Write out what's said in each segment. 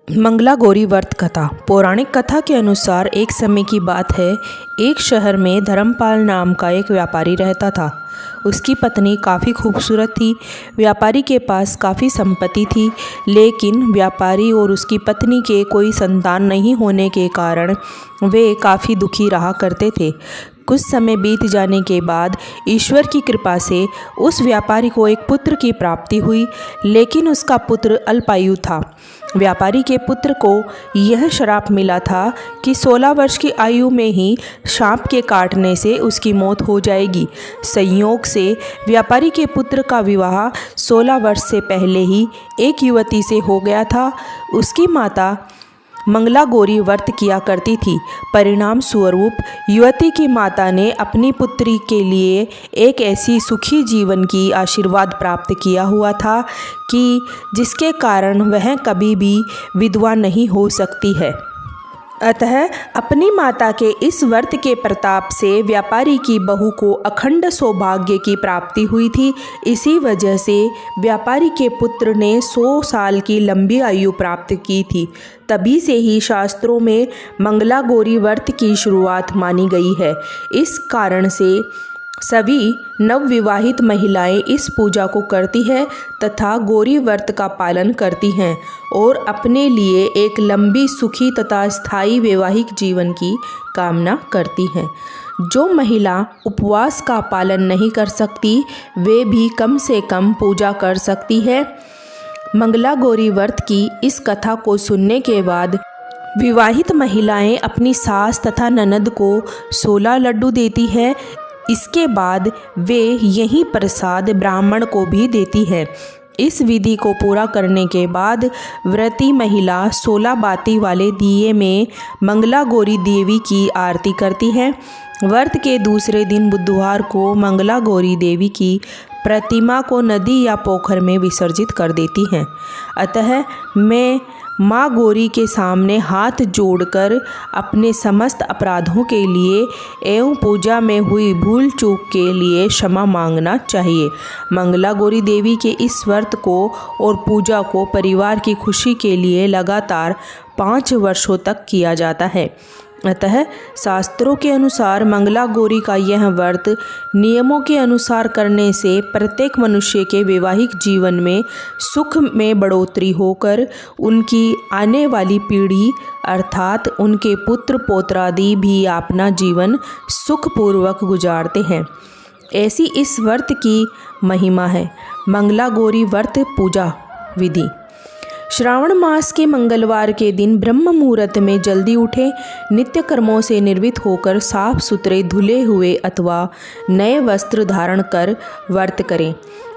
मंगला गौरी व्रत कथा। पौराणिक कथा के अनुसार एक समय की बात है, एक शहर में धर्मपाल नाम का एक व्यापारी रहता था। उसकी पत्नी काफ़ी खूबसूरत थी। व्यापारी के पास काफ़ी संपत्ति थी, लेकिन व्यापारी और उसकी पत्नी के कोई संतान नहीं होने के कारण वे काफ़ी दुखी रहा करते थे। कुछ समय बीत जाने के बाद ईश्वर की कृपा से उस व्यापारी को एक पुत्र की प्राप्ति हुई, लेकिन उसका पुत्र अल्पायु था। व्यापारी के पुत्र को यह श्राप मिला था कि 16 वर्ष की आयु में ही सांप के काटने से उसकी मौत हो जाएगी। संयोग से व्यापारी के पुत्र का विवाह 16 वर्ष से पहले ही एक युवती से हो गया था। उसकी माता मंगला गौरी व्रत किया करती थी। परिणाम स्वरूप युवती की माता ने अपनी पुत्री के लिए एक ऐसी सुखी जीवन की आशीर्वाद प्राप्त किया हुआ था कि जिसके कारण वह कभी भी विधवा नहीं हो सकती है। अतः अपनी माता के इस व्रत के प्रताप से व्यापारी की बहू को अखंड सौभाग्य की प्राप्ति हुई थी। इसी वजह से व्यापारी के पुत्र ने 100 साल की लंबी आयु प्राप्त की थी। तभी से ही शास्त्रों में मंगला गौरी व्रत की शुरुआत मानी गई है। इस कारण से सभी नवविवाहित महिलाएं इस पूजा को करती हैं तथा गौरी व्रत का पालन करती हैं और अपने लिए एक लंबी, सुखी तथा स्थायी वैवाहिक जीवन की कामना करती हैं। जो महिला उपवास का पालन नहीं कर सकती, वे भी कम से कम पूजा कर सकती है। मंगला गौरी व्रत की इस कथा को सुनने के बाद विवाहित महिलाएं अपनी सास तथा ननद को 16 लड्डू देती है। इसके बाद वे यही प्रसाद ब्राह्मण को भी देती है। इस विधि को पूरा करने के बाद व्रती महिला 16 बाती वाले दिए में मंगला गौरी देवी की आरती करती है। व्रत के दूसरे दिन बुधवार को मंगला गौरी देवी की प्रतिमा को नदी या पोखर में विसर्जित कर देती हैं। अतः मैं माँ गौरी के सामने हाथ जोड़कर अपने समस्त अपराधों के लिए एवं पूजा में हुई भूल चूक के लिए क्षमा मांगना चाहिए। मंगला गौरी देवी के इस व्रत को और पूजा को परिवार की खुशी के लिए लगातार 5 वर्षों तक किया जाता है। अतः शास्त्रों के अनुसार मंगला गौरी का यह व्रत नियमों के अनुसार करने से प्रत्येक मनुष्य के वैवाहिक जीवन में सुख में बढ़ोतरी होकर उनकी आने वाली पीढ़ी अर्थात उनके पुत्र पौत्रादि भी अपना जीवन सुखपूर्वक गुजारते हैं। ऐसी इस व्रत की महिमा है। मंगला गौरी व्रत पूजा विधि। श्रावण मास के मंगलवार के दिन ब्रह्म मुहूर्त में जल्दी उठें। नित्य कर्मों से निर्वृत्त होकर साफ सुथरे धुले हुए अथवा नए वस्त्र धारण कर व्रत करें।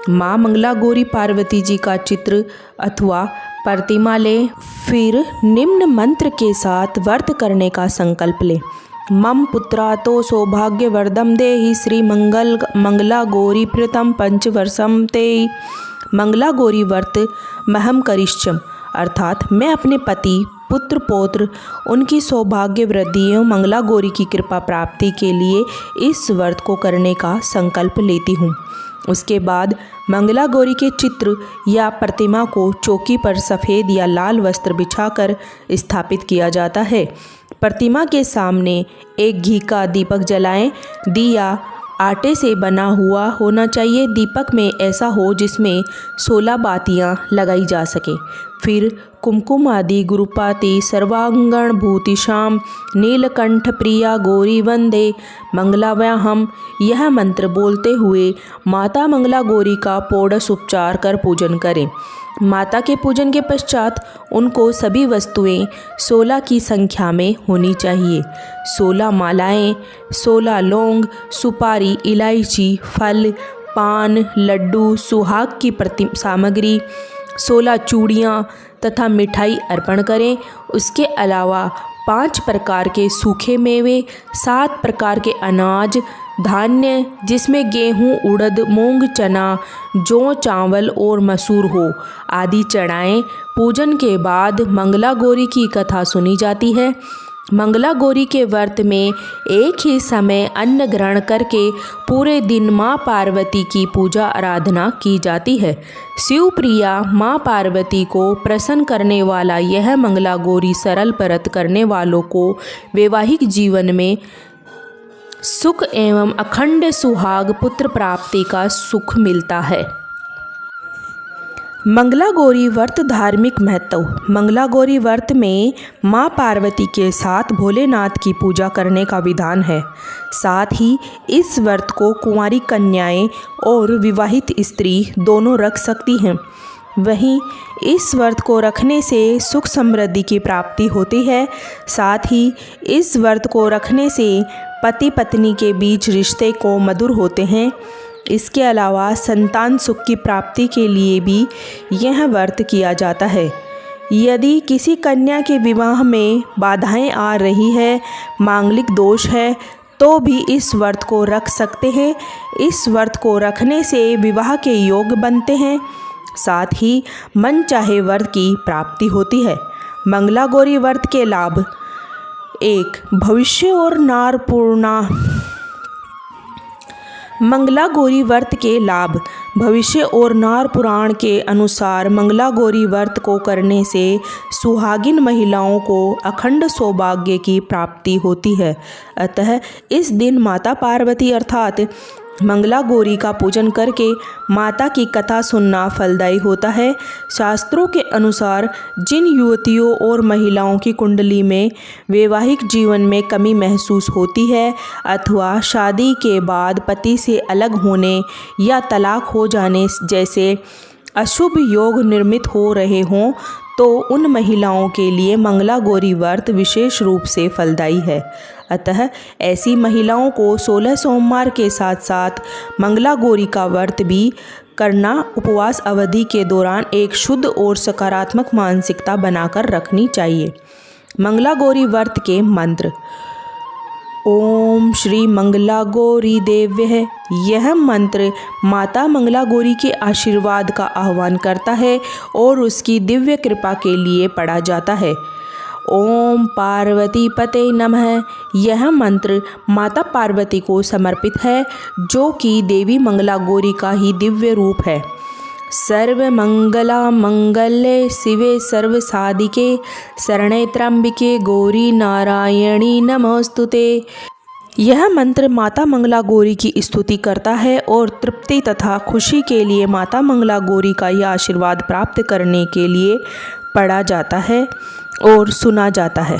माँ मंगला गौरी पार्वती जी का चित्र अथवा प्रतिमा लें। फिर निम्न मंत्र के साथ व्रत करने का संकल्प लें। मम पुत्रातो सौभाग्य वर्धम देहि श्री मंगला गौरी प्रीतम पंचवर्षम ते। मंगला गौरी व्रत महम करिष्यम अर्थात मैं अपने पति पुत्र पौत्र उनकी सौभाग्य वृद्धि एवं मंगला गौरी की कृपा प्राप्ति के लिए इस व्रत को करने का संकल्प लेती हूँ। उसके बाद मंगला गौरी के चित्र या प्रतिमा को चौकी पर सफ़ेद या लाल वस्त्र बिछाकर स्थापित किया जाता है। प्रतिमा के सामने एक घी का दीपक जलाएं। दिया आटे से बना हुआ होना चाहिए। दीपक में ऐसा हो जिसमें 16 बातियां लगाई जा सके। फिर कुमकुम आदि गुरुपाति सर्वांगण भूतिशाम नीलकंठ प्रिया गौरी वंदे मंगलाव्याहम यह मंत्र बोलते हुए माता मंगला गौरी का षोडश उपचार कर पूजन करें। माता के पूजन के पश्चात उनको सभी वस्तुएं 16 की संख्या में होनी चाहिए। 16 मालाएं, 16 लौंग, सुपारी, इलायची, फल, पान, लड्डू, सुहाग की सामग्री, 16 चूड़ियाँ तथा मिठाई अर्पण करें। उसके अलावा 5 प्रकार के सूखे मेवे, 7 प्रकार के अनाज धान्य जिसमें गेहूँ, उड़द, मूंग, चना, जौ, चावल और मसूर हो आदि चढ़ाएं। पूजन के बाद मंगला गौरी की कथा सुनी जाती है। मंगला गौरी के व्रत में एक ही समय अन्न ग्रहण करके पूरे दिन माँ पार्वती की पूजा आराधना की जाती है। शिवप्रिया माँ पार्वती को प्रसन्न करने वाला यह मंगला गौरी सरल व्रत करने वालों को वैवाहिक जीवन में सुख एवं अखंड सुहाग पुत्र प्राप्ति का सुख मिलता है। मंगला गौरी व्रत धार्मिक महत्व। मंगला गौरी व्रत में माँ पार्वती के साथ भोलेनाथ की पूजा करने का विधान है। साथ ही इस व्रत को कुंवारी कन्याएं और विवाहित स्त्री दोनों रख सकती हैं। वहीं इस व्रत को रखने से सुख समृद्धि की प्राप्ति होती है। साथ ही इस व्रत को रखने से पति पत्नी के बीच रिश्ते को मधुर होते हैं। इसके अलावा संतान सुख की प्राप्ति के लिए भी यह व्रत किया जाता है। यदि किसी कन्या के विवाह में बाधाएं आ रही है, मांगलिक दोष है, तो भी इस व्रत को रख सकते हैं। इस व्रत को रखने से विवाह के योग बनते हैं। साथ ही मन चाहे वर की प्राप्ति होती है। मंगला गौरी व्रत के लाभ। 1. भविष्य और नारपूर्णा। मंगला गौरी व्रत के लाभ। भविष्य और नार पुराण के अनुसार मंगला गौरी व्रत को करने से सुहागिन महिलाओं को अखंड सौभाग्य की प्राप्ति होती है। अतः इस दिन माता पार्वती अर्थात मंगला गौरी का पूजन करके माता की कथा सुनना फलदायी होता है। शास्त्रों के अनुसार जिन युवतियों और महिलाओं की कुंडली में वैवाहिक जीवन में कमी महसूस होती है अथवा शादी के बाद पति से अलग होने या तलाक हो जाने जैसे अशुभ योग निर्मित हो रहे हों, तो उन महिलाओं के लिए मंगला गौरी व्रत विशेष रूप से फलदायी है। अतः ऐसी महिलाओं को 16 सोमवार के साथ साथ मंगला गौरी का व्रत भी करना उपवास अवधि के दौरान एक शुद्ध और सकारात्मक मानसिकता बनाकर रखनी चाहिए। मंगला गौरी व्रत के मंत्र। ओम श्री मंगला गौरी देव्य। यह मंत्र माता मंगला गौरी के आशीर्वाद का आह्वान करता है और उसकी दिव्य कृपा के लिए पढ़ा जाता है। ओम पार्वती पते नमः। यह मंत्र माता पार्वती को समर्पित है, जो कि देवी मंगला गौरी का ही दिव्य रूप है। सर्वमंगला मंगल्ये शिवे सर्वसाधिके शरणे त्र्यंबिके गौरी नारायणी नमोस्तुते। यह मंत्र माता मंगला गौरी की स्तुति करता है और तृप्ति तथा खुशी के लिए माता मंगला गौरी का यह आशीर्वाद प्राप्त करने के लिए पढ़ा जाता है और सुना जाता है।